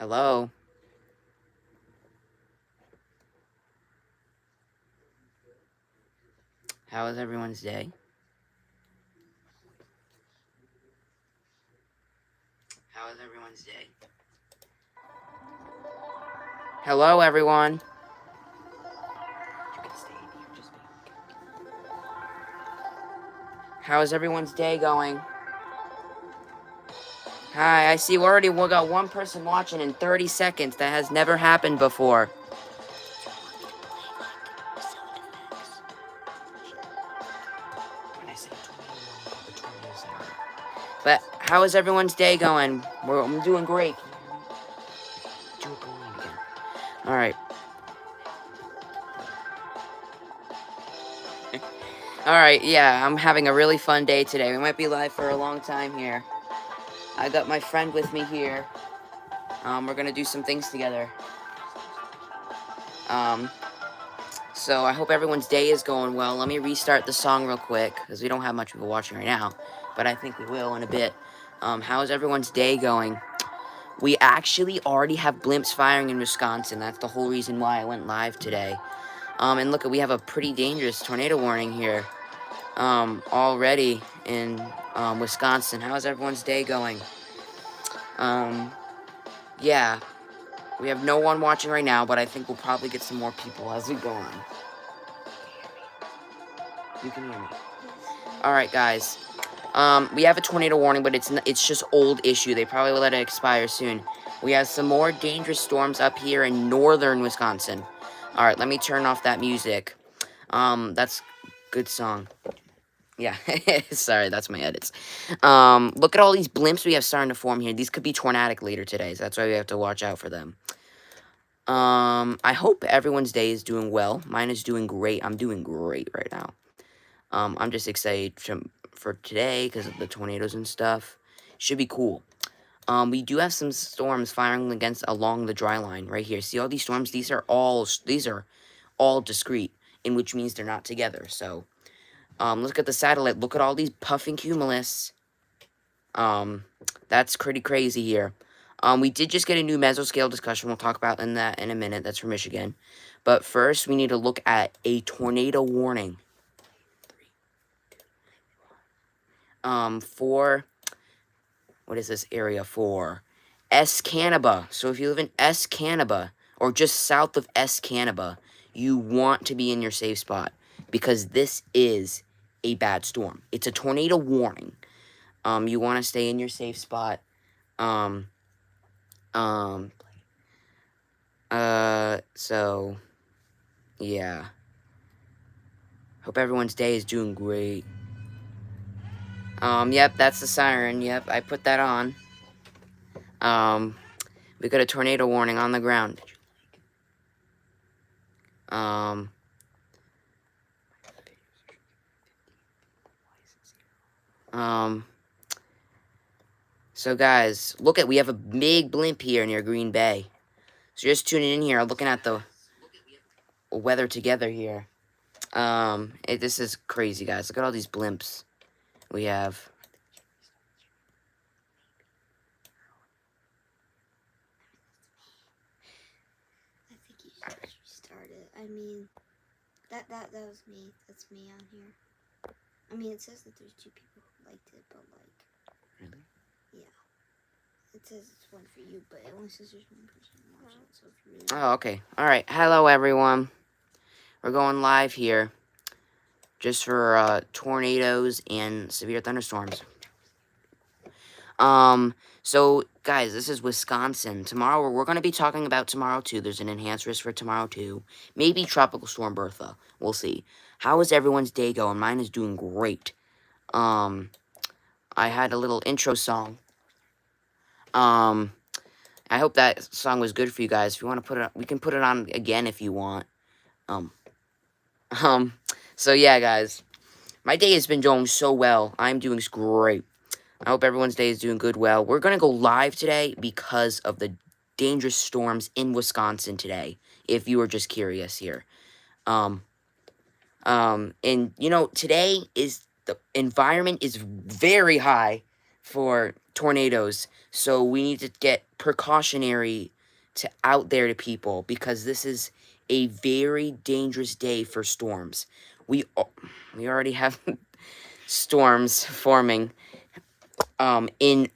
Hello? How is everyone's day? How is everyone's day? Hello, everyone. How is everyone's day going? Hi, I see we got one person watching in 30 seconds. That has never happened before. But how is everyone's day going? I'm doing great. All right. All right, yeah, I'm having a really fun day today. We might be live for a long time here. I got my friend with me here. We're gonna do some things together. Um, so I hope everyone's day is going well. Let me restart the song real quick, because we don't have much people watching right now, but I think we will in a bit. How's everyone's day going? We actually already have blimps firing in Wisconsin. That's the whole reason why I went live today. And look, we have a pretty dangerous tornado warning here. Already in, Wisconsin. How's everyone's day going? Yeah. We have no one watching right now, but I think we'll probably get some more people as we go on. You can hear me. Alright, guys. We have a tornado warning, but it's just old issue. They probably will let it expire soon. We have some more dangerous storms up here in northern Wisconsin. Alright, let me turn off that music. That's good song. Yeah, sorry, that's my edits. Look at all these blimps we have starting to form here. These could be tornadic later today, so that's why we have to watch out for them. I hope everyone's day is doing well. Mine is doing great. I'm doing great right now. I'm just excited for today because of the tornadoes and stuff. Should be cool. We do have some storms firing along the dry line right here. See all these storms? These are all discrete, in which means they're not together. So, look at the satellite. Look at all these puffing cumulus. That's pretty crazy here. We did just get a new mesoscale discussion. We'll talk about that in a minute. That's from Michigan. But first, we need to look at a tornado warning. For, what is this area for? Escanaba. So if you live in Escanaba, or just south of Escanaba, you want to be in your safe spot, because this is a bad storm. It's a tornado warning. You want to stay in your safe spot. So, yeah. Hope everyone's day is doing great. Yep, that's the siren. Yep, I put that on. We got a tornado warning on the ground. So guys, we have a big blimp here near Green Bay. So just tuning in here, looking at the weather together here. This is crazy, guys. Look at all these blimps we have. I think you should restart it. I mean, that was me. That's me on here. I mean, it says that there's 2 people who liked it, but like... Really? Yeah. It says it's one for you, but it only says there's 1 person watching, so it's really... Oh, okay. Alright, hello everyone. We're going live here. Just for, tornadoes and severe thunderstorms. So, guys, this is Wisconsin. Tomorrow, we're going to be talking about tomorrow, too. There's an enhanced risk for tomorrow, too. Maybe Tropical Storm Bertha. We'll see. How is everyone's day going? Mine is doing great. I had a little intro song. I hope that song was good for you guys. If you want to put it on, we can put it on again if you want. So yeah, guys. My day has been going so well. I'm doing great. I hope everyone's day is doing good well. We're going to go live today because of the dangerous storms in Wisconsin today, if you were just curious here. And, you know, today is, the environment is very high. for tornadoes. So we need to get precautionary to out there to people because this is a very dangerous day for storms. We already have storms forming in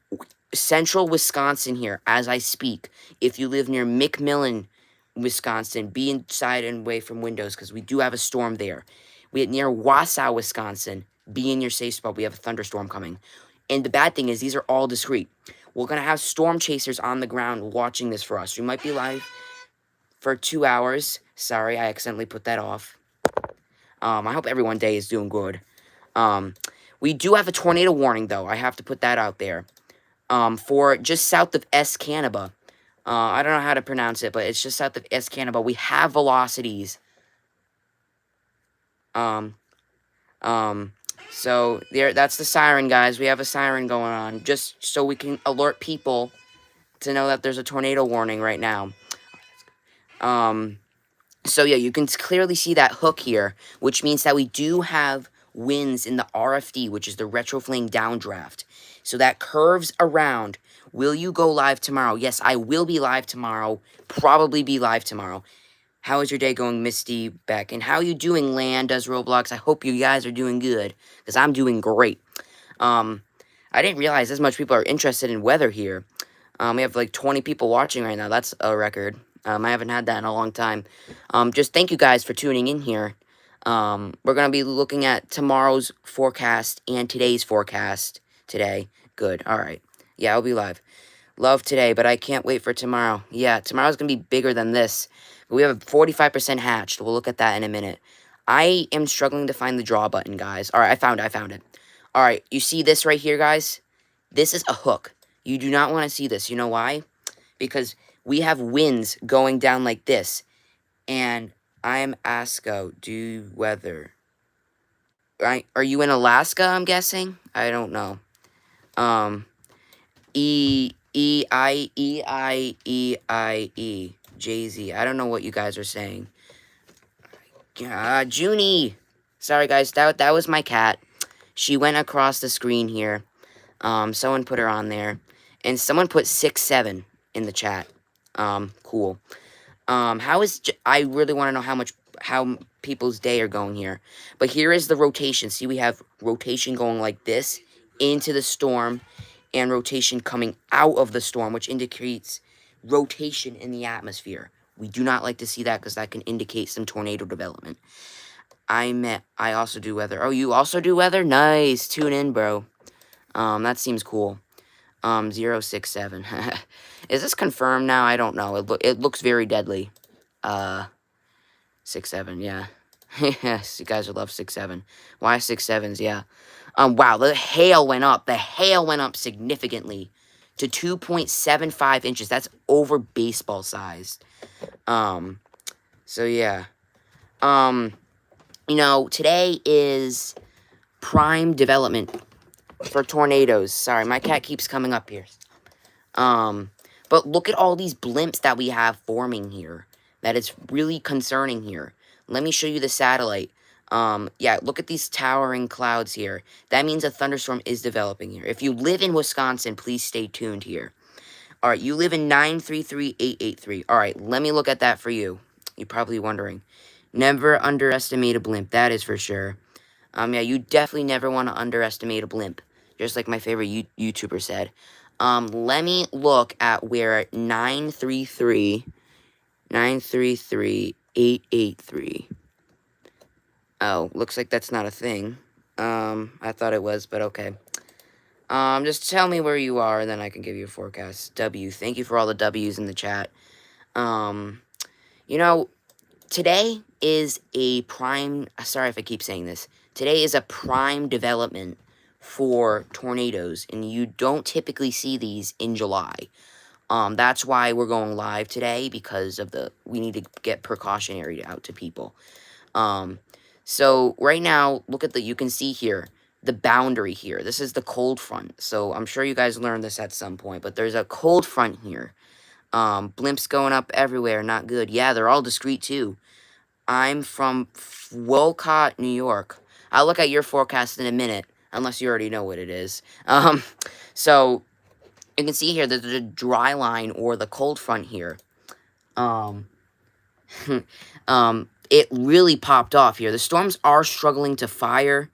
central Wisconsin here as I speak. If you live near McMillan, Wisconsin, be inside and away from windows because we do have a storm there. We near Wausau, Wisconsin, be in your safe spot. We have a thunderstorm coming. And the bad thing is these are all discreet. We're going to have storm chasers on the ground watching this for us. We might be live for 2 hours. Sorry, I accidentally put that off. I hope everyone day is doing good. We do have a tornado warning, though. I have to put that out there. For just south of Escanaba. I don't know how to pronounce it, but it's just south of Escanaba. We have velocities. So that's the siren, guys. We have a siren going on, just so we can alert people to know that there's a tornado warning right now. So yeah, you can clearly see that hook here, which means that we do have winds in the RFD, which is the retroflame downdraft. So that curves around. Will you go live tomorrow? Yes, I will be live tomorrow. Probably be live tomorrow. How is your day going, Misty Beck? And how are you doing, Land does Roblox? I hope you guys are doing good, because I'm doing great. I didn't realize as much people are interested in weather here. We have like 20 people watching right now. That's a record. I haven't had that in a long time. Just thank you guys for tuning in here. We're going to be looking at tomorrow's forecast and today's forecast today. Good. All right. Yeah, I'll be live. Love today, but I can't wait for tomorrow. Yeah, tomorrow's going to be bigger than this. We have 45% hatched. We'll look at that in a minute. I am struggling to find the draw button, guys. All right, I found it. All right, you see this right here, guys? This is a hook. You do not want to see this. You know why? Because we have winds going down like this. And I'm Asco. Do weather. Right? Are you in Alaska, I'm guessing? I don't know. Jay-Z. I don't know what you guys are saying. Junie. Sorry, guys. That was my cat. She went across the screen here. Someone put her on there. And someone put 6-7 in the chat. Cool. I really want to know how people's day are going here. But here is the rotation. See, we have rotation going like this into the storm and rotation coming out of the storm, which indicates rotation in the atmosphere. We do not like to see that because that can indicate some tornado development. I also do weather. Oh, you also do weather? Nice. Tune in, bro. That seems cool. 067. Is this confirmed now? I don't know. It looks very deadly. 6-7, yeah. Yes, you guys would love 6-7. Why 6-7s? Yeah. Wow, the hail went up. The hail went up significantly to 2.75 inches. That's over baseball sized. So yeah. You know, today is prime development for tornadoes. Sorry, my cat keeps coming up here. But look at all these blimps that we have forming here. That is really concerning here. Let me show you the satellite. Yeah, look at these towering clouds here. That means a thunderstorm is developing here. If you live in Wisconsin, please stay tuned here. Alright, you live in 933883. Alright, let me look at that for you. You're probably wondering. Never underestimate a blimp, that is for sure. Yeah, you definitely never want to underestimate a blimp. Just like my favorite YouTuber said. Let me look at where 933883. Oh, looks like that's not a thing. I thought it was, but okay. Just tell me where you are, and then I can give you a forecast. W. Thank you for all the W's in the chat. You know, today is a prime... Sorry if I keep saying this. Today is a prime development for tornadoes, and you don't typically see these in July. That's why we're going live today, because of we need to get precautionary out to people. So right now, look at you can see here, the boundary here. This is the cold front. So I'm sure you guys learned this at some point, but there's a cold front here. Blimps going up everywhere, not good. Yeah, they're all discreet too. I'm from Wolcott, New York. I'll look at your forecast in a minute. unless you already know what it is. So you can see here that the dry line or the cold front here. Um, it really popped off here. The storms are struggling to fire,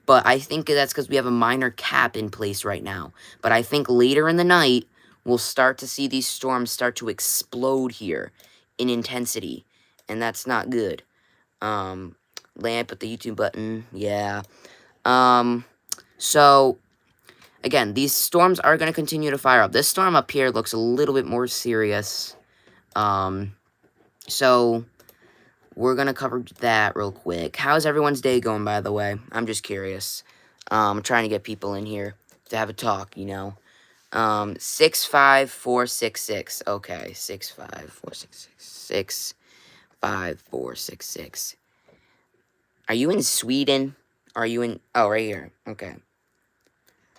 but I think that's because we have a minor cap in place right now. But I think later in the night, we'll start to see these storms start to explode here in intensity, and that's not good. Lamp with the YouTube button, yeah. So, again, these storms are going to continue to fire up. This storm up here looks a little bit more serious. So we're going to cover that real quick. How's everyone's day going, by the way? I'm just curious. I'm trying to get people in here to have a talk, you know. 65466. Okay, 65466. 65466. Are you in Sweden? Are you in... Oh, right here. Okay.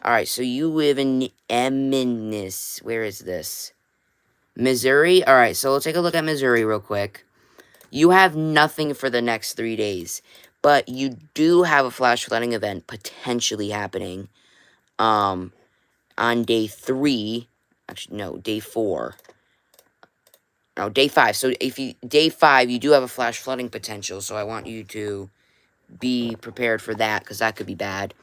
Alright, so you live in Emmaus. Where is this? Missouri? Alright, so we'll take a look at Missouri real quick. You have nothing for the next 3 days. But you do have a flash flooding event potentially happening. On day 3. Actually, no, day 4. No, day 5. So if you... Day 5, you do have a flash flooding potential. So I want you to be prepared for that, because that could be bad.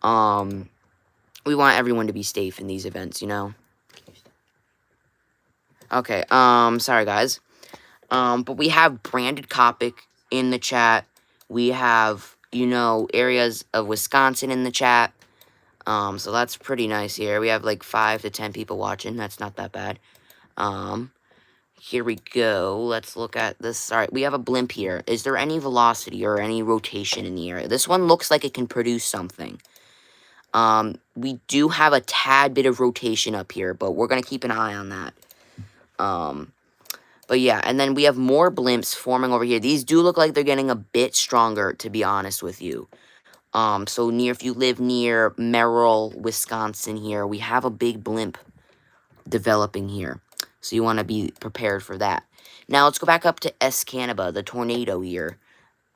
We want everyone to be safe in these events, you know? Okay, sorry guys. But we have branded Copic in the chat. We have, you know, areas of Wisconsin in the chat. So that's pretty nice here. We have like 5 to 10 people watching. That's not that bad. Here we go. Let's look at this. All right, we have a blimp here. Is there any velocity or any rotation in the area? This one looks like it can produce something. We do have a tad bit of rotation up here, but we're going to keep an eye on that. But yeah, and then we have more blimps forming over here. These do look like they're getting a bit stronger, to be honest with you. So if you live near Merrill, Wisconsin here, we have a big blimp developing here. So you want to be prepared for that. Now let's go back up to Escanaba, the tornado here.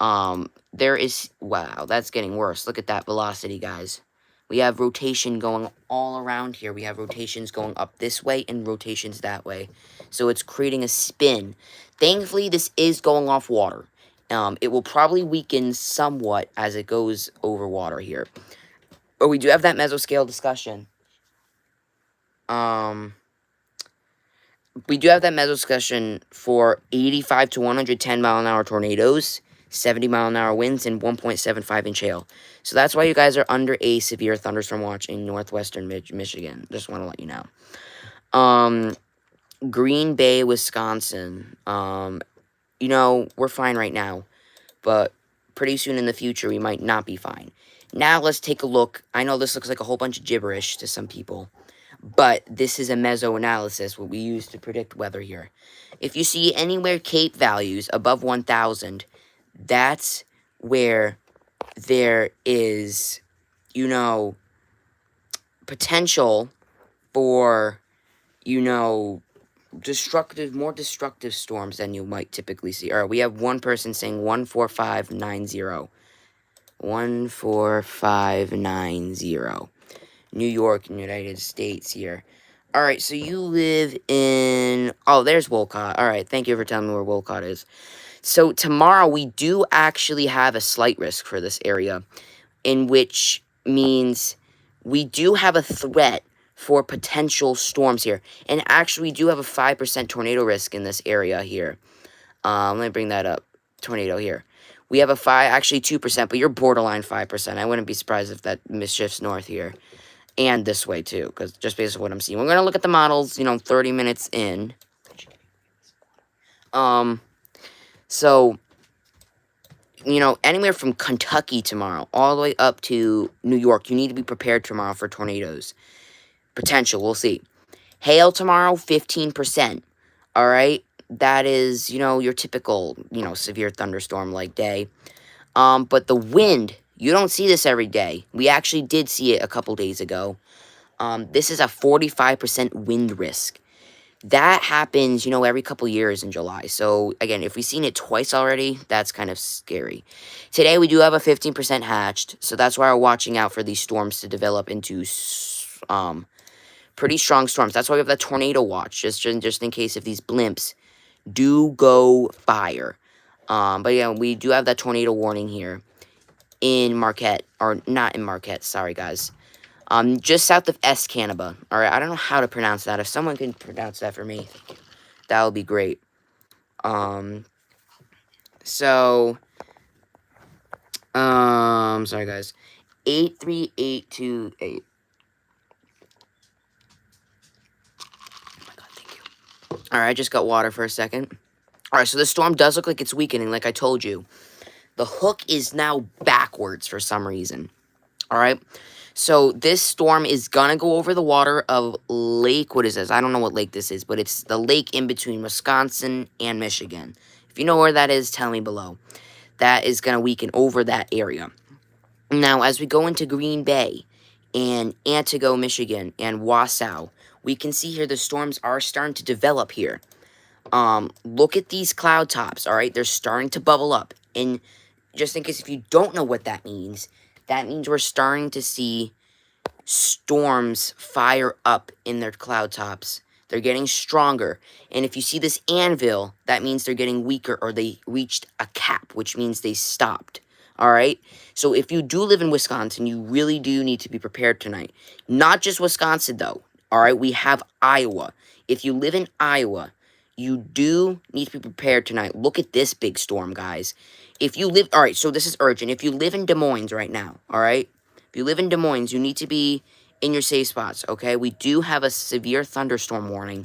There is, wow, that's getting worse. Look at that velocity, guys. We have rotation going all around here. We have rotations going up this way and rotations that way. So it's creating a spin. Thankfully, this is going off water. It will probably weaken somewhat as it goes over water here. But we do have that mesoscale discussion. We do have that mesoscale for 85 to 110 mile an hour tornadoes, 70 mile an hour winds, and 1.75 inch hail. So that's why you guys are under a severe thunderstorm watch in northwestern Michigan. Just want to let you know. Green Bay, Wisconsin. You know, we're fine right now. But pretty soon in the future, we might not be fine. Now let's take a look. I know this looks like a whole bunch of gibberish to some people. But this is a meso-analysis, what we use to predict weather here. If you see anywhere Cape values above 1,000, that's where there is, you know, potential for, you know, more destructive storms than you might typically see. All right, we have one person saying 14590. 14590. New York, United States here. Alright, so you live in... Oh, there's Wolcott. Alright, thank you for telling me where Wolcott is. So tomorrow we do actually have a slight risk for this area, in which means we do have a threat for potential storms here. And actually, we do have a 5% tornado risk in this area here. Let me bring that up. Tornado here. We have a actually 2%, but you're borderline 5%. I wouldn't be surprised if that shifts north here. And this way, too, because just based on what I'm seeing. We're going to look at the models, you know, 30 minutes in. So, you know, anywhere from Kentucky tomorrow all the way up to New York, you need to be prepared tomorrow for tornadoes. Potential, we'll see. Hail tomorrow, 15%. All right? That is, you know, your typical, you know, severe thunderstorm-like day. But the wind... You don't see this every day. We actually did see it a couple days ago. This is a 45% wind risk. That happens, you know, every couple years in July. So, again, if we've seen it twice already, that's kind of scary. Today, we do have a 15% hatched, so that's why we're watching out for these storms to develop into pretty strong storms. That's why we have that tornado watch, just in case if these blimps do go fire. But yeah, we do have that tornado warning here in Marquette, or not in Marquette, sorry guys. Just south of Escanaba. Alright, I don't know how to pronounce that. If someone can pronounce that for me, that would be great. So, sorry guys. 83828. Oh my god, thank you. Alright, I just got water for a second. Alright, so the storm does look like it's weakening, like I told you. The hook is now backwards for some reason. Alright? So, this storm is gonna go over the water of Lake, what is this? I don't know what lake this is, but it's the lake in between Wisconsin and Michigan. If you know where that is, tell me below. That is gonna weaken over that area. Now, as we go into Green Bay and Antigo, Michigan, and Wausau, we can see here the storms are starting to develop here. Look at these cloud tops, alright? They're starting to bubble up. And just in case if you don't know what that means we're starting to see storms fire up in their cloud tops. They're getting stronger. And if you see this anvil, that means they're getting weaker or they reached a cap, which means they stopped. Alright? So if you do live in Wisconsin, you really do need to be prepared tonight. Not just Wisconsin, though. Alright? We have Iowa. If you live in Iowa, you do need to be prepared tonight. Look at this big storm, guys. If you live... Alright, so this is urgent. If you live in Des Moines right now, alright? If you live in Des Moines, you need to be in your safe spots, okay? We do have a severe thunderstorm warning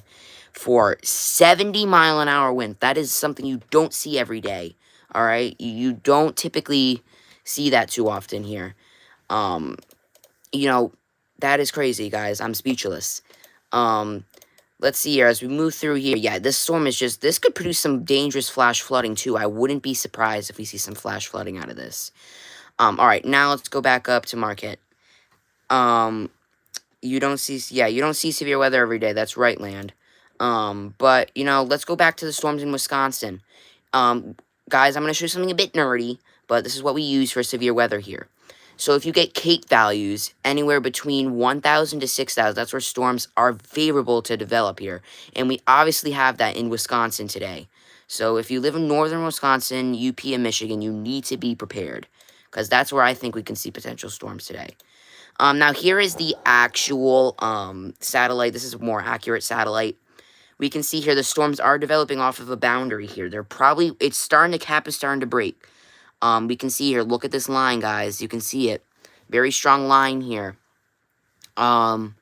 for 70-mile-an-hour wind. That is something you don't see every day, alright? You don't typically see that too often here. You know, that is crazy, guys. I'm speechless. Let's see here, as we move through here, yeah, this storm is just, this could produce some dangerous flash flooding, too. I wouldn't be surprised if we see some flash flooding out of this. Alright, now let's go back up to Marquette. You don't see severe weather every day, that's right, land. But, you know, let's go back to the storms in Wisconsin. Guys, I'm going to show you something a bit nerdy, but this is what we use for severe weather here. So if you get Kate values anywhere between 1,000 to 6,000, that's where storms are favorable to develop here. And we obviously have that in Wisconsin today. So if you live in northern Wisconsin, UP, and Michigan, you need to be prepared. Because that's where I think we can see potential storms today. Now here is the actual satellite. This is a more accurate satellite. We can see here the storms are developing off of a boundary here. It's starting to cap, is starting to break. We can see here, look at this line, guys. You can see it. Very strong line here. Guys,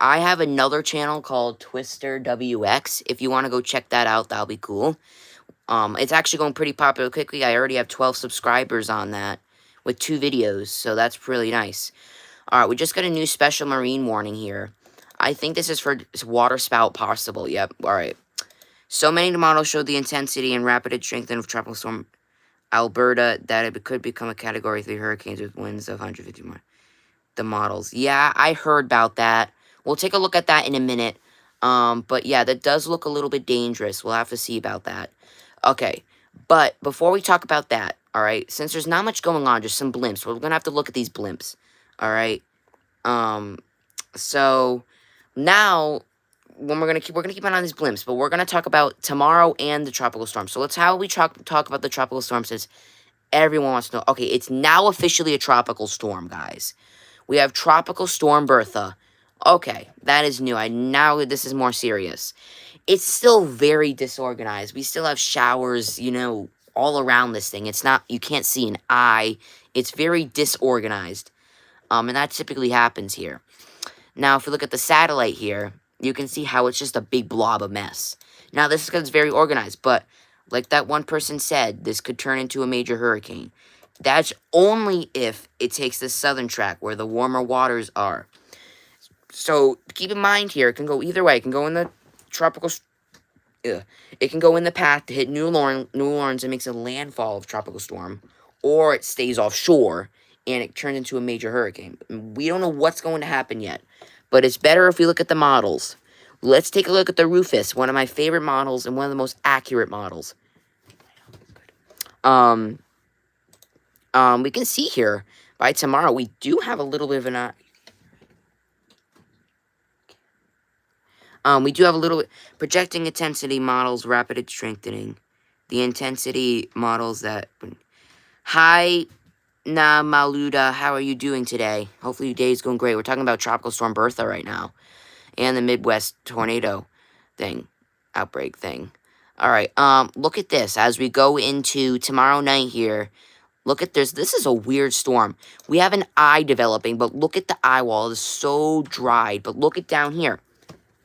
I have another channel called Twister WX. If you want to go check that out, that'll be cool. It's actually going pretty popular quickly. I already have 12 subscribers on that with 2 videos, so that's really nice. Alright, we just got a new special marine warning here. I think this is for water spout possible. Yep, alright. So many models showed the intensity and rapid strength of Tropical Storm Alberta that it could become a Category 3 hurricanes with winds of 150 miles. The models. Yeah, I heard about that. We'll take a look at that in a minute. But yeah, that does look a little bit dangerous. We'll have to see about that. Okay, but before we talk about that, alright, since there's not much going on, just some blimps, we're gonna have to look at these blimps, alright? So, now, when we're gonna keep on these blimps, but we're gonna talk about tomorrow and the tropical storm. So let's how we talk about the tropical storm, since everyone wants to know. Okay, it's now officially a tropical storm, guys. We have Tropical Storm Bertha. Okay, that is new. Now this is more serious. It's still very disorganized. We still have showers, you know, all around this thing. It's not, you can't see an eye. It's very disorganized. And that typically happens here. Now, if we look at the satellite here, you can see how it's just a big blob of mess. Now, this is because it's very organized, but like that one person said, this could turn into a major hurricane. That's only if it takes the southern track where the warmer waters are. So, keep in mind here, it can go either way. It can go in the tropical... It can go in the path to hit New Orleans and makes a landfall of tropical storm. Or it stays offshore and it turns into a major hurricane. We don't know what's going to happen yet. but it's better if we look at the models. Let's take a look at the Rufus, one of my favorite models and one of the most accurate models. We can see here, by tomorrow, we do have a little bit of an... we do have a little bit... Projecting intensity models, rapid strengthening. The intensity models that... Hi, Maluda, how are you doing today? Hopefully your day is going great. We're talking about Tropical Storm Bertha right now. And the Midwest tornado thing. Outbreak thing. Alright, look at this. As we go into tomorrow night here, look at this. This is a weird storm. We have an eye developing, but look at the eye wall. It is so dried. But look at down here.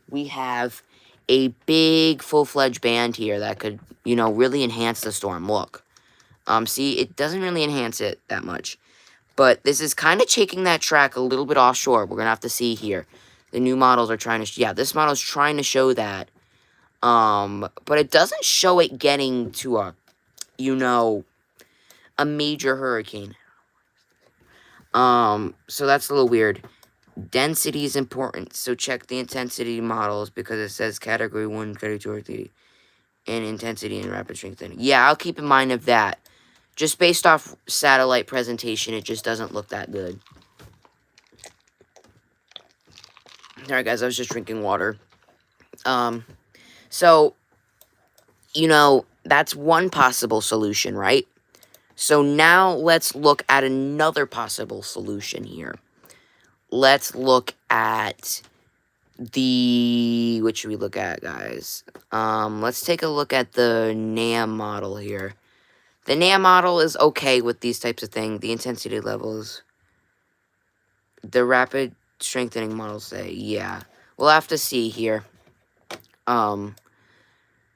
We have a big full-fledged band here that could, you know, really enhance the storm. Look. See, it doesn't really enhance it that much. But this is kind of taking that track a little bit offshore. We're going to have to see here. The new models are trying to... Yeah, this model is trying to show that. But it doesn't show it getting to a, you know, a major hurricane. So that's a little weird. Density is important, so check the intensity models because it says category 1, category 2, or 3, and intensity and rapid strengthening. Yeah, I'll keep in mind of that. Just based off satellite presentation, it just doesn't look that good. Alright, guys, I was just drinking water. So, you know, that's one possible solution, right? So now let's look at another possible solution here. Let's look at the... What should we look at, guys? Let's take a look at the NAM model here. The NAM model is okay with these types of things. The intensity levels. The rapid strengthening models say, yeah. We'll have to see here.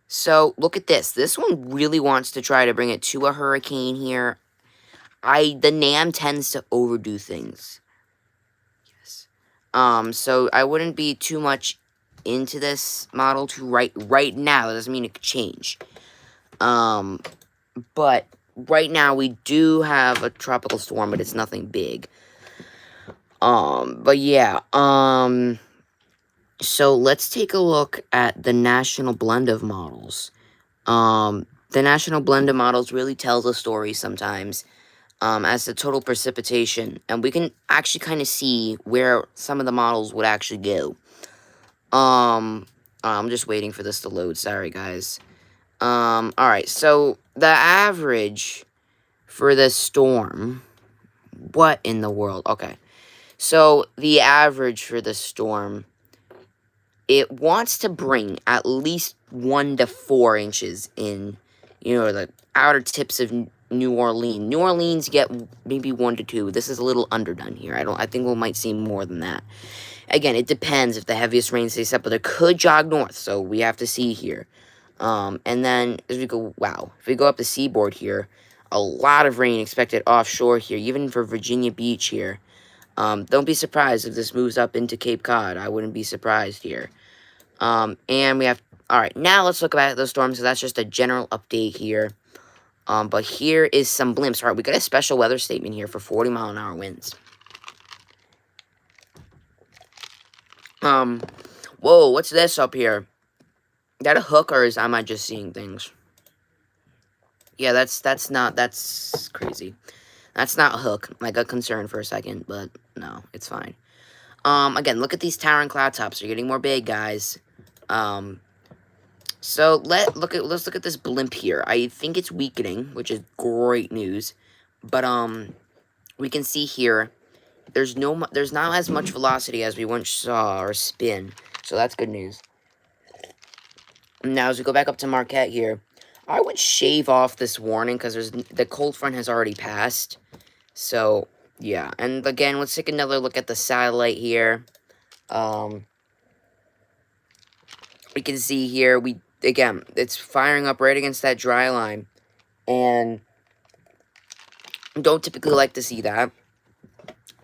So, look at this. This one really wants to try to bring it to a hurricane here. The NAM tends to overdo things. Yes. So I wouldn't be too much into this model right now. That doesn't mean it could change. But right now we do have a tropical storm, but it's nothing big. But yeah, so let's take a look at the national blend of models. The national blend of models really tells a story sometimes, as to total precipitation, and we can actually kind of see where some of the models would actually go. I'm just waiting for this to load, sorry guys. Alright, so the average for this storm, what in the world? Okay, so the average for this storm, it wants to bring at least 1 to 4 inches in, you know, the outer tips of New Orleans. New Orleans get maybe 1 to 2. This is a little underdone here. I think we might see more than that. Again, it depends if the heaviest rain stays up, but it could jog north, so we have to see here. And then as we go, wow, if we go up the seaboard here, a lot of rain expected offshore here, even for Virginia Beach here. Don't be surprised if this moves up into Cape Cod. I wouldn't be surprised here. And we have, alright, now let's look at the storm. So that's just a general update here. But here is some blimps. Alright, we got a special weather statement here for 40-mile-an-hour winds. Whoa, what's this up here? Is that a hook, or am I just seeing things? Yeah, that's crazy. That's not a hook. I got concerned for a second, but no, it's fine. Again, look at these towering cloud tops. They're getting more big, guys. So let's look at this blimp here. I think it's weakening, which is great news. But we can see here there's not as much velocity as we once saw, or spin. So that's good news. Now as we go back up to Marquette here, I would shave off this warning because the cold front has already passed. So yeah, and again, let's take another look at the satellite here. We can see here, again, it's firing up right against that dry line. And don't typically like to see that.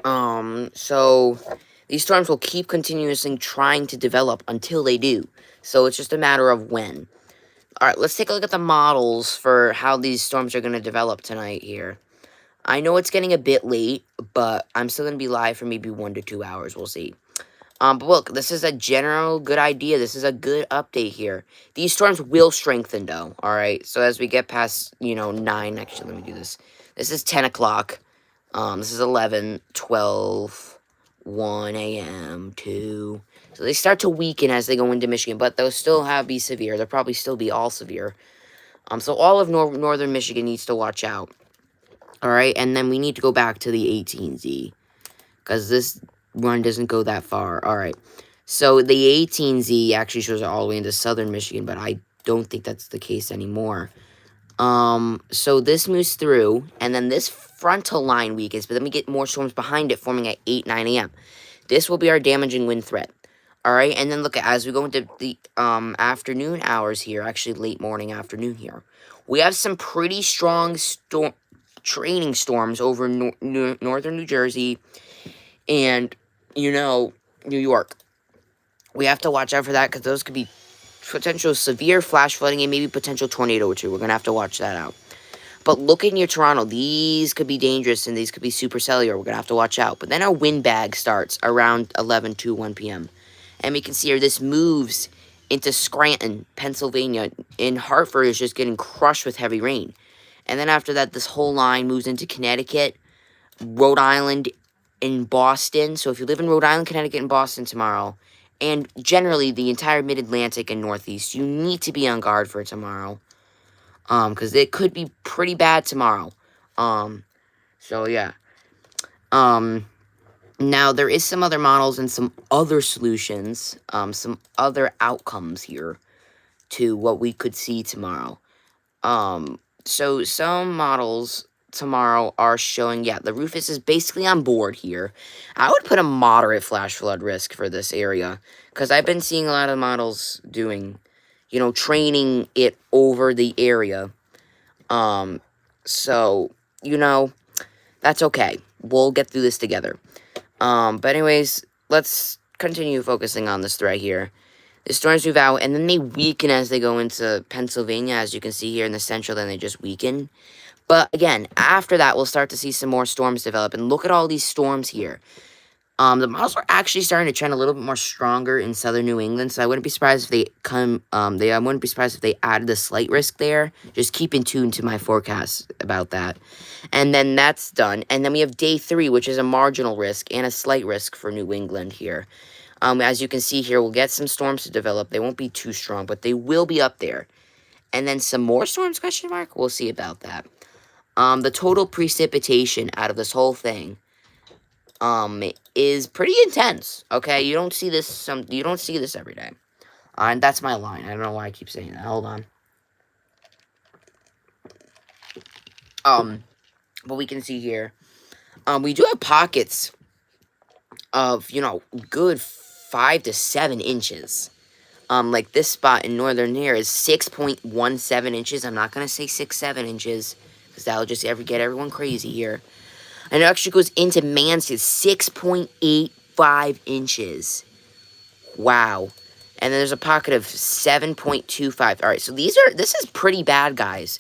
So these storms will keep continuously trying to develop until they do. So it's just a matter of when. Alright, let's take a look at the models for how these storms are going to develop tonight here. I know it's getting a bit late, but I'm still going to be live for maybe 1 to 2 hours. We'll see. But look, this is a general good idea. This is a good update here. These storms will strengthen, though, alright? So as we get past, 9, actually, let me do this. This is 10 o'clock. This is 11, 12, 1 a.m., 2. So they start to weaken as they go into Michigan, but they'll still be severe. They'll probably still be all severe. So all of northern Michigan needs to watch out. Alright, and then we need to go back to the 18Z. Because this run doesn't go that far. Alright. So the 18Z actually shows it all the way into southern Michigan, but I don't think that's the case anymore. So this moves through, and then this frontal line weakens, but then we get more storms behind it forming at 8, 9 a.m. This will be our damaging wind threat. Alright, and then look, as we go into the afternoon hours here, actually late morning, afternoon here, we have some pretty strong training storms over northern New Jersey and, New York. We have to watch out for that because those could be potential severe flash flooding and maybe potential tornado or two. We're going to have to watch that out. But looking near Toronto, these could be dangerous and these could be supercellular. We're going to have to watch out. But then our wind bag starts around 11 to 1 p.m. And we can see here this moves into Scranton, Pennsylvania. And Hartford is just getting crushed with heavy rain. And then after that, this whole line moves into Connecticut, Rhode Island, in Boston. So if you live in Rhode Island, Connecticut, and Boston tomorrow, and generally the entire mid-Atlantic and Northeast, you need to be on guard for tomorrow. Because it could be pretty bad tomorrow. So yeah. Now there is some other models and some other solutions, some other outcomes here to what we could see tomorrow. So some models tomorrow are showing, the Rufus is basically on board here. I would put a moderate flash flood risk for this area, because I've been seeing a lot of models doing, training it over the area. So, that's okay. We'll get through this together. But anyways, let's continue focusing on this threat here. The storms move out, and then they weaken as they go into Pennsylvania, as you can see here in the central, then they just weaken. But again, after that, we'll start to see some more storms develop. And look at all these storms here. The models are actually starting to trend a little bit more stronger in southern New England. So I wouldn't be surprised if they I wouldn't be surprised if they added a slight risk there. Just keep in tune to my forecast about that. And then that's done. And then we have day 3, which is a marginal risk and a slight risk for New England here. As you can see here, we'll get some storms to develop. They won't be too strong, but they will be up there. And then some more storms, question mark? We'll see about that. The total precipitation out of this whole thing, is pretty intense. Okay, you don't see this every day. And that's my line. I don't know why I keep saying that. Hold on. But we can see here, we do have pockets of, good 5 to 7 inches. Like this spot in northern here is 6.17 inches. I'm not going to say 6-7 inches, because that'll just get everyone crazy here. And it actually goes into Mansfield, 6.85 inches. Wow. And then there's a pocket of 7.25. All right, so this is pretty bad, guys.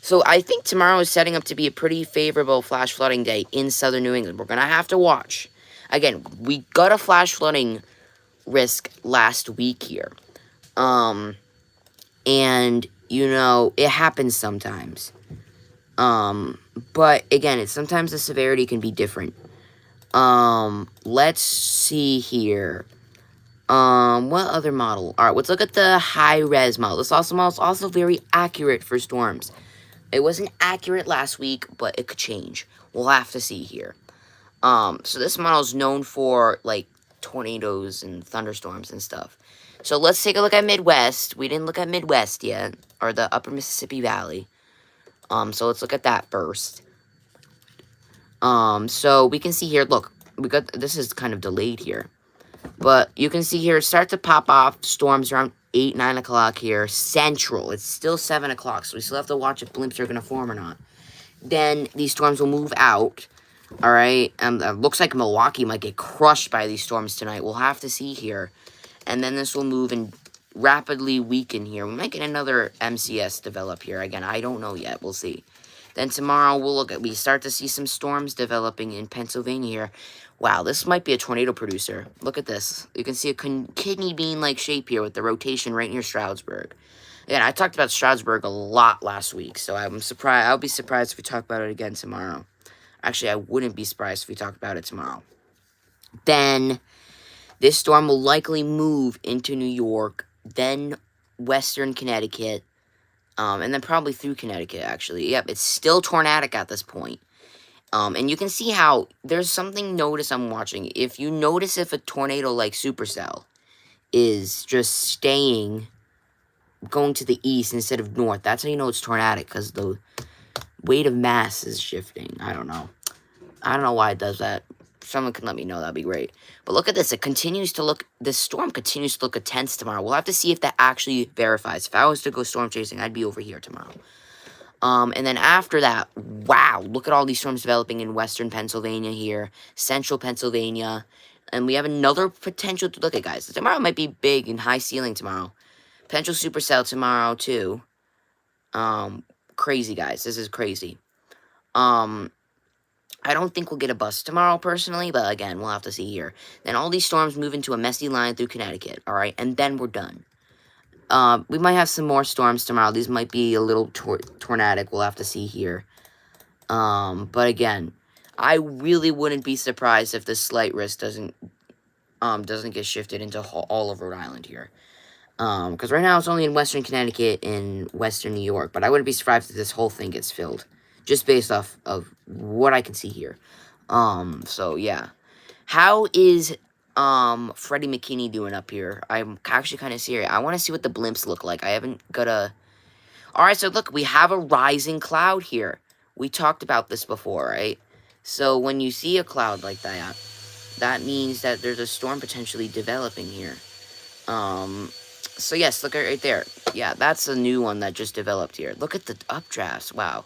So I think tomorrow is setting up to be a pretty favorable flash flooding day in southern New England. We're going to have to watch. Again, we got a flash flooding risk last week here. And, it happens sometimes. But again, sometimes the severity can be different. Let's see here. What other model? Alright, let's look at the high-res model. This model is also very accurate for storms. It wasn't accurate last week, but it could change. We'll have to see here. So this model is known for, tornadoes and thunderstorms and stuff. So let's take a look at Midwest. We didn't look at Midwest yet, or the upper Mississippi Valley. So let's look at that first. So we can see here, look, this is kind of delayed here. But you can see here, start to pop off storms around 8, 9 o'clock here. Central, it's still 7 o'clock, so we still have to watch if blimps are going to form or not. Then these storms will move out, alright? Looks like Milwaukee might get crushed by these storms tonight. We'll have to see here. And then this will move and rapidly weaken here. We might get another MCS develop here. Again, I don't know yet. We'll see. Then tomorrow, we start to see some storms developing in Pennsylvania here. Wow, this might be a tornado producer. Look at this. You can see a kidney bean-like shape here with the rotation right near Stroudsburg. Again, I talked about Stroudsburg a lot last week, so I'm surprised. I'll be surprised if we talk about it again tomorrow. Actually, I wouldn't be surprised if we talk about it tomorrow. Then, this storm will likely move into New York, then western Connecticut, and then probably through Connecticut, actually. Yep, it's still tornadic at this point. And you can see how there's something notice I'm watching. If you notice if a tornado like supercell is just staying, going to the east instead of north, that's how you know it's tornadic, because the weight of mass is shifting. I don't know. I don't know why it does that. If someone can let me know, that'd be great. But look at this. This storm continues to look intense tomorrow. We'll have to see if that actually verifies. If I was to go storm chasing, I'd be over here tomorrow. And then after that, wow, look at all these storms developing in western Pennsylvania here, central Pennsylvania, and we have another potential to look at, guys. Tomorrow might be big and high ceiling tomorrow. Potential supercell tomorrow, too. Crazy, guys. This is crazy. I don't think we'll get a bus tomorrow, personally, but again, we'll have to see here. Then all these storms move into a messy line through Connecticut, alright? And then we're done. We might have some more storms tomorrow. These might be a little tornadic. We'll have to see here. But again, I really wouldn't be surprised if this slight risk doesn't get shifted into all of Rhode Island here. Because right now it's only in western Connecticut and western New York. But I wouldn't be surprised if this whole thing gets filled. Just based off of what I can see here. So yeah. How is Freddie McKinney doing up here? I'm actually kind of serious. I want to see what the blimps look like. I haven't got a... Alright, so look, we have a rising cloud here. We talked about this before, right? So when you see a cloud like that, that means that there's a storm potentially developing here. So yes, look at it right there. Yeah, that's a new one that just developed here. Look at the updrafts, wow.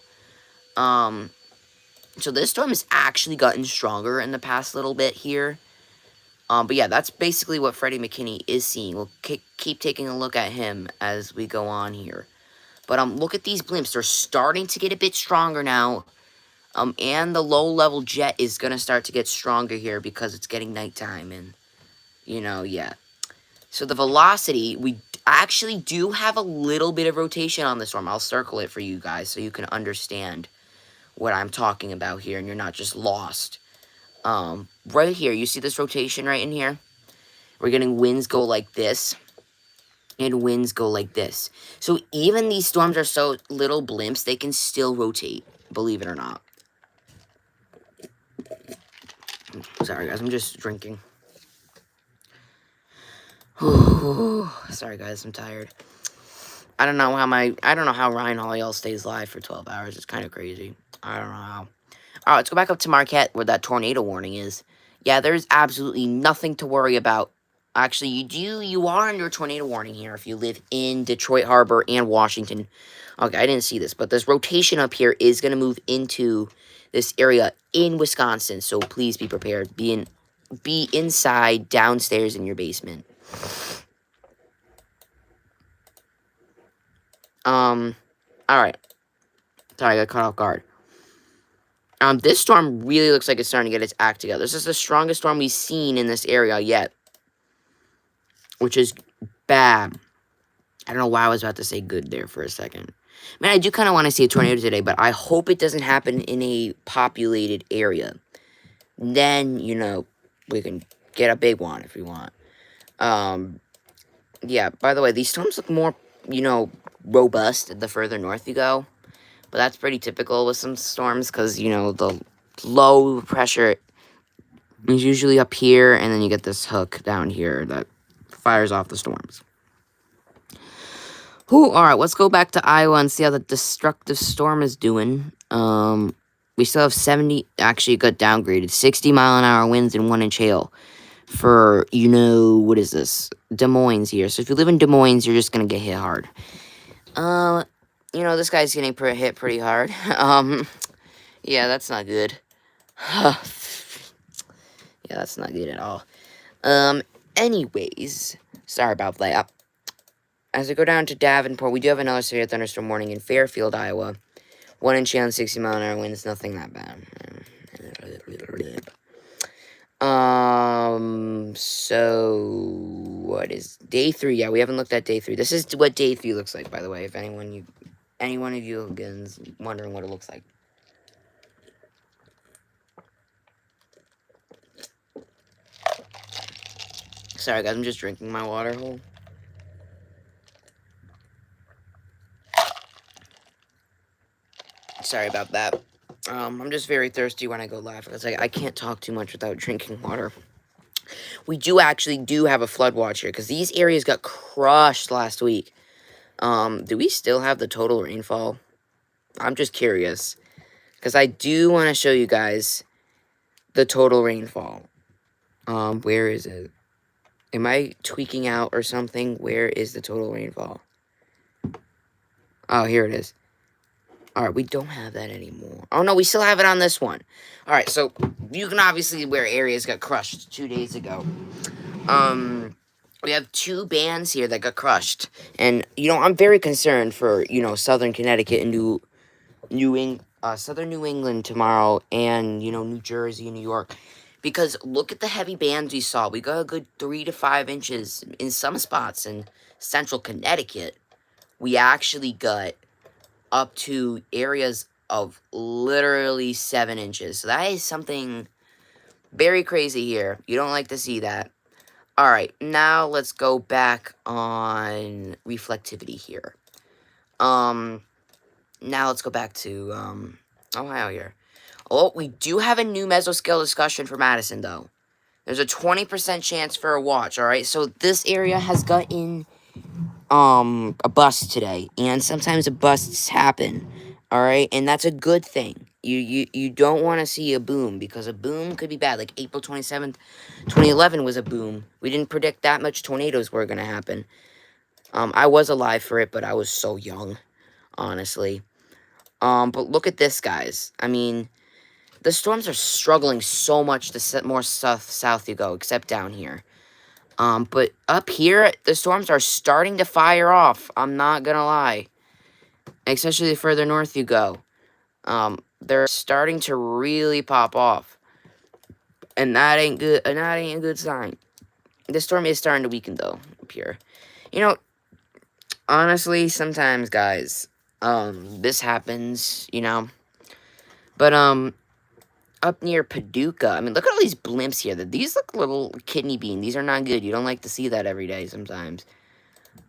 So this storm has actually gotten stronger in the past little bit here. But yeah, that's basically what Freddie McKinney is seeing. We'll keep taking a look at him as we go on here. But look at these blimps. They're starting to get a bit stronger now. And the low-level jet is going to start to get stronger here because it's getting nighttime. And, you know, yeah. So the velocity, we actually do have a little bit of rotation on this storm. I'll circle it for you guys so you can understand what I'm talking about here and you're not just lost. Right here, you see this rotation right in here? We're getting winds go like this, and winds go like this. So even these storms are so little blimps, they can still rotate, believe it or not. Sorry, guys, I'm just drinking. Sorry, guys, I'm tired. I don't know how Ryan Holiel stays live for 12 hours. It's kind of crazy. I don't know how. Alright, let's go back up to Marquette where that tornado warning is. Yeah, there's absolutely nothing to worry about. Actually, you are under a tornado warning here if you live in Detroit Harbor and Washington. Okay, I didn't see this, but this rotation up here is going to move into this area in Wisconsin, so please be prepared. Be inside, downstairs in your basement. Alright. Sorry, I got caught off guard. This storm really looks like it's starting to get its act together. This is the strongest storm we've seen in this area yet. Which is bad. I don't know why I was about to say good there for a second. Man, I do kind of want to see a tornado today, but I hope it doesn't happen in a populated area. Then, you know, we can get a big one if we want. Yeah, by the way, these storms look more, you know, robust the further north you go. But that's pretty typical with some storms because, you know, the low pressure is usually up here, and then you get this hook down here that fires off the storms. Alright, let's go back to Iowa and see how the destructive storm is doing. We still have 70, actually it got downgraded, 60-mile-an-hour winds and 1-inch hail for, you know, what is this? Des Moines here. So if you live in Des Moines, you're just gonna get hit hard. You know, this guy's getting hit pretty hard. Yeah, that's not good. Yeah, that's not good at all. Anyways, sorry about that. As I go down to Davenport, we do have another severe thunderstorm warning in Fairfield, Iowa. 1-inch hail and 60-mile-an-hour winds, nothing that bad. So what is day 3? Yeah, we haven't looked at day 3. This is what day 3 looks like, by the way, if any one of you is wondering what it looks like. Sorry guys, I'm just drinking my water hole. Sorry about that. I'm just very thirsty when I go live because I can't talk too much without drinking water. We actually have a flood watch here because these areas got crushed last week. Do we still have the total rainfall? I'm just curious because I do want to show you guys the total rainfall. Where is it? Am I tweaking out or something? Where is the total rainfall? Oh, here it is. Alright, we don't have that anymore. Oh, no, we still have it on this one. Alright, so you can obviously see where areas got crushed 2 days ago. We have 2 bands here that got crushed. And, I'm very concerned for, southern Connecticut and southern New England tomorrow and, New Jersey and New York. Because look at the heavy bands we saw. We got a good 3 to 5 inches in some spots in central Connecticut. We actually got up to areas of literally 7 inches. So that is something very crazy here. You don't like to see that. Alright, now let's go back on reflectivity here. Now let's go back to, Ohio here. Oh, we do have a new mesoscale discussion for Madison, though. There's a 20% chance for a watch, alright? So this area has gotten, a bust today. And sometimes busts happen, alright? And that's a good thing. You don't want to see a boom, because a boom could be bad. Like April 27th, 2011 was a boom. We didn't predict that much tornadoes were going to happen. I was alive for it, but I was so young, honestly. But look at this, guys. I mean, the storms are struggling so much the more south you go, except down here. But up here, the storms are starting to fire off. I'm not gonna lie. Especially the further north you go. They're starting to really pop off. And that ain't good, and that ain't a good sign. The storm is starting to weaken, though, up here. Honestly, sometimes, guys, this happens, But, up near Paducah, I mean, look at all these blimps here. These look little kidney bean. These are not good. You don't like to see that every day sometimes.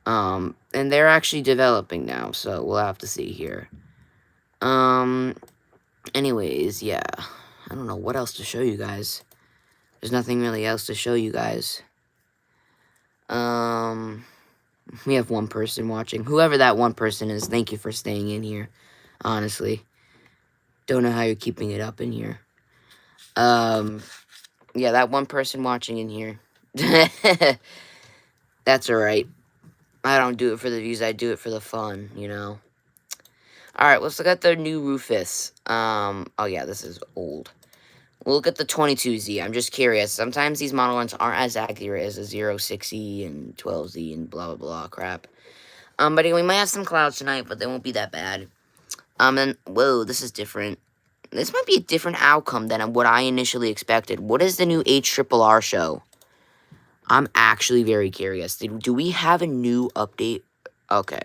And they're actually developing now, so we'll have to see here. Anyways, yeah. I don't know what else to show you guys. There's nothing really else to show you guys. We have one person watching. Whoever that one person is, thank you for staying in here. Honestly. Don't know how you're keeping it up in here. Yeah, that one person watching in here. That's alright. I don't do it for the views, I do it for the fun, Alright, let's look at the new Rufus. Oh yeah, this is old. We'll look at the 22Z. I'm just curious. Sometimes these model runs aren't as accurate as the 06E and 12Z and blah blah blah crap. But anyway, we might have some clouds tonight, but they won't be that bad. And whoa, this is different. This might be a different outcome than what I initially expected. What is the new HRRR show? I'm actually very curious. Do we have a new update? Okay.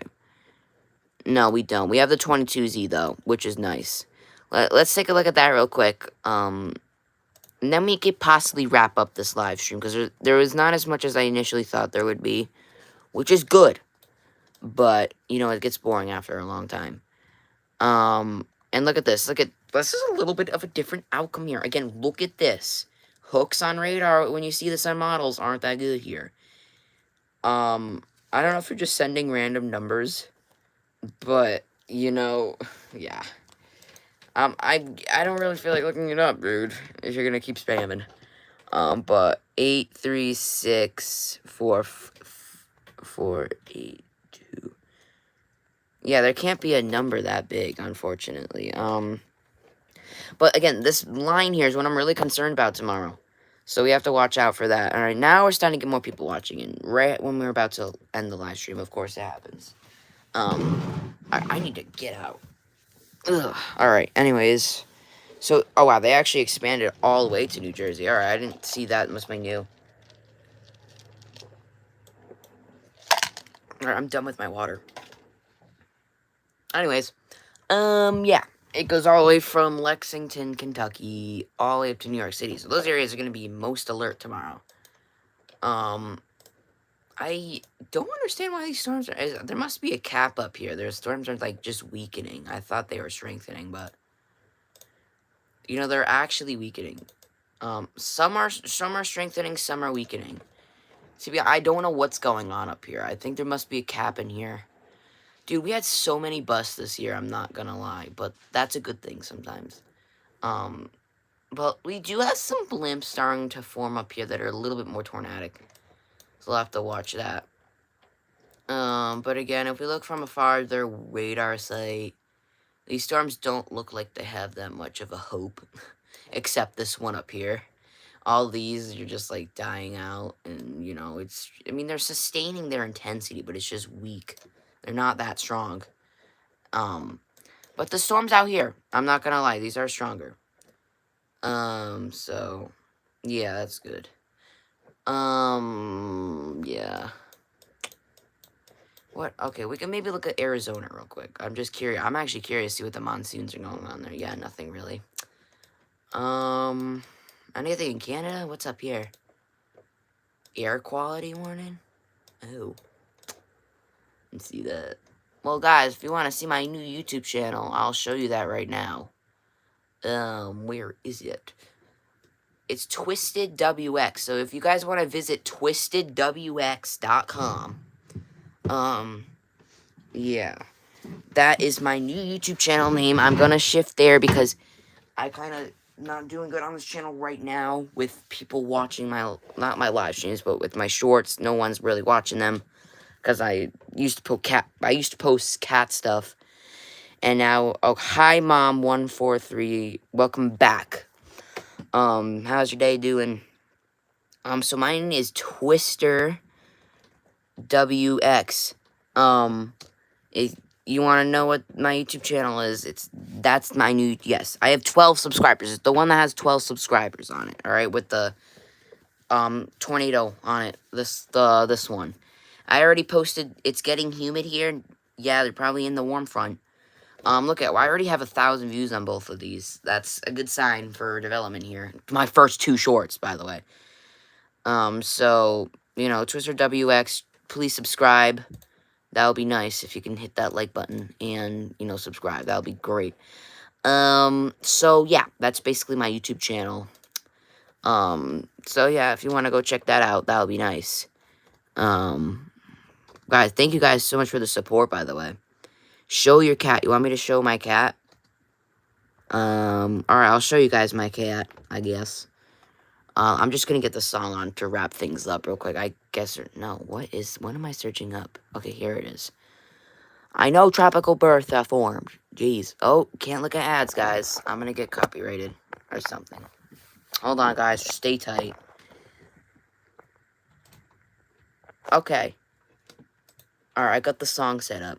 No, we don't. We have the 22Z, though, which is nice. Let's take a look at that real quick. And then we could possibly wrap up this live stream, because there was not as much as I initially thought there would be, which is good. But, it gets boring after a long time. And look at this. This is a little bit of a different outcome here. Again, look at this. Hooks on radar, when you see this on models, aren't that good here. I don't know if you're just sending random numbers, but, yeah. I don't really feel like looking it up, dude, if you're gonna keep spamming. But 8364482. Yeah, there can't be a number that big, unfortunately. But again, this line here is what I'm really concerned about tomorrow. So we have to watch out for that. Alright, now we're starting to get more people watching. And right when we're about to end the live stream, of course it happens. I need to get out. Ugh. Alright, anyways. So, oh wow, they actually expanded all the way to New Jersey. Alright, I didn't see that. Must be new. Alright, I'm done with my water. Anyways, yeah. It goes all the way from Lexington, Kentucky, all the way up to New York City. So those areas are going to be most alert tomorrow. I don't understand why these storms are... There must be a cap up here. Their storms are, like, just weakening. I thought they were strengthening, but... You know, they're actually weakening. Some are strengthening, some are weakening. See, I don't know what's going on up here. I think there must be a cap in here. Dude, we had so many busts this year, I'm not gonna lie. But that's a good thing sometimes. But we do have some blimps starting to form up here that are a little bit more tornadic. So we'll have to watch that. But again, if we look from afar, their radar sight, these storms don't look like they have that much of a hope. Except this one up here. All these are just, like, dying out. And, you know, I mean, they're sustaining their intensity, but it's just weak. They're not that strong. But the storms out here, I'm not gonna lie, these are stronger. So, yeah, that's good. Yeah. What? Okay, we can maybe look at Arizona real quick. I'm just curious. I'm actually curious to see what the monsoons are going on there. Yeah, nothing really. Anything in Canada? What's up here? Air quality warning? Oh. Let's see that. Well, guys, if you want to see my new YouTube channel, I'll show you that right now. Where is it? It's Twisted WX. So if you guys want to visit twistedwx.com, yeah. That is my new YouTube channel name. I'm gonna shift there because I kind of not doing good on this channel right now with people watching not my live streams, but with my shorts. No one's really watching them because I used to post cat stuff. And now, oh, hi mom143, welcome back. How's your day doing? So mine is Twister WX. If you want to know what my YouTube channel is, that's my new, yes, I have 12 subscribers. It's the one that has 12 subscribers on it, alright, with the, tornado on it, this one. I already posted, it's getting humid here. Yeah, they're probably in the warm front. Look at, well, I already have 1,000 views on both of these. That's a good sign for development here. My first 2 shorts, by the way. So, you know, Twister WX, please subscribe. That would be nice if you can hit that like button and, you know, subscribe. That would be great. So, yeah, that's basically my YouTube channel. So, yeah, if you want to go check that out, that would be nice. Guys, thank you guys so much for the support, by the way. Show your cat. You want me to show my cat? Alright, I'll show you guys my cat, I guess. I'm just gonna get the song on to wrap things up real quick. I guess, no, what am I searching up? Okay, here it is. I know tropical birth formed. Jeez. Oh, can't look at ads, guys. I'm gonna get copyrighted or something. Hold on, guys. Stay tight. Okay. Alright, I got the song set up.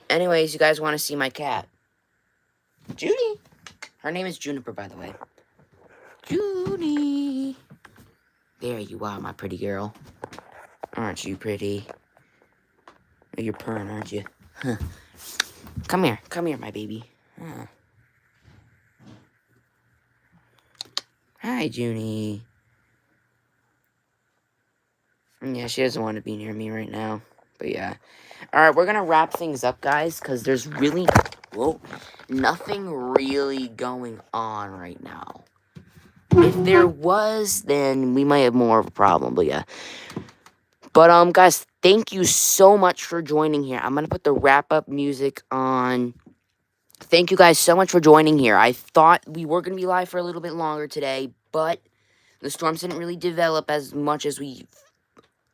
Anyways, you guys want to see my cat. Judy. Her name is Juniper, by the way. Judy. There you are, my pretty girl. Aren't you pretty? You're purring, aren't you? Huh. Come here, my baby. Huh. Hi, Junie. Yeah, she doesn't want to be near me right now. But yeah. Alright, we're gonna wrap things up, guys, because there's really... Whoa. Nothing really going on right now. If there was, then we might have more of a problem, but yeah. But, guys, thank you so much for joining here. I'm gonna put the wrap-up music on. Thank you guys so much for joining here. I thought we were gonna be live for a little bit longer today, but the storms didn't really develop as much as we,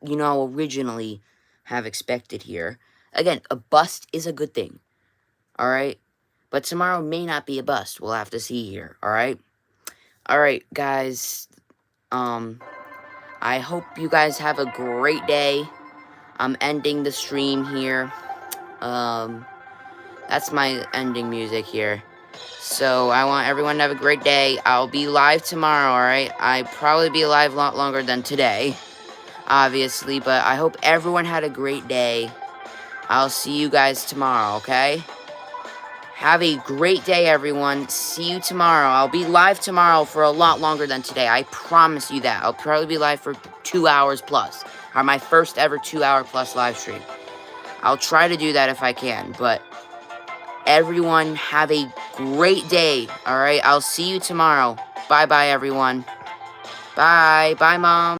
you know, originally have expected here. Again, a bust is a good thing, alright? But tomorrow may not be a bust. We'll have to see here, alright? Alright, guys, I hope you guys have a great day. I'm ending the stream here. That's my ending music here. So I want everyone to have a great day. I'll be live tomorrow, alright? I probably be live a lot longer than today, obviously, but I hope everyone had a great day. I'll see you guys tomorrow, okay? Have a great day, everyone. See you tomorrow. I'll be live tomorrow for a lot longer than today. I promise you that. I'll probably be live for 2 hours plus. Or my first ever 2 hour plus live stream. I'll try to do that if I can, but everyone have a great day, alright? I'll see you tomorrow. Bye-bye, everyone. Bye. Bye, Mom.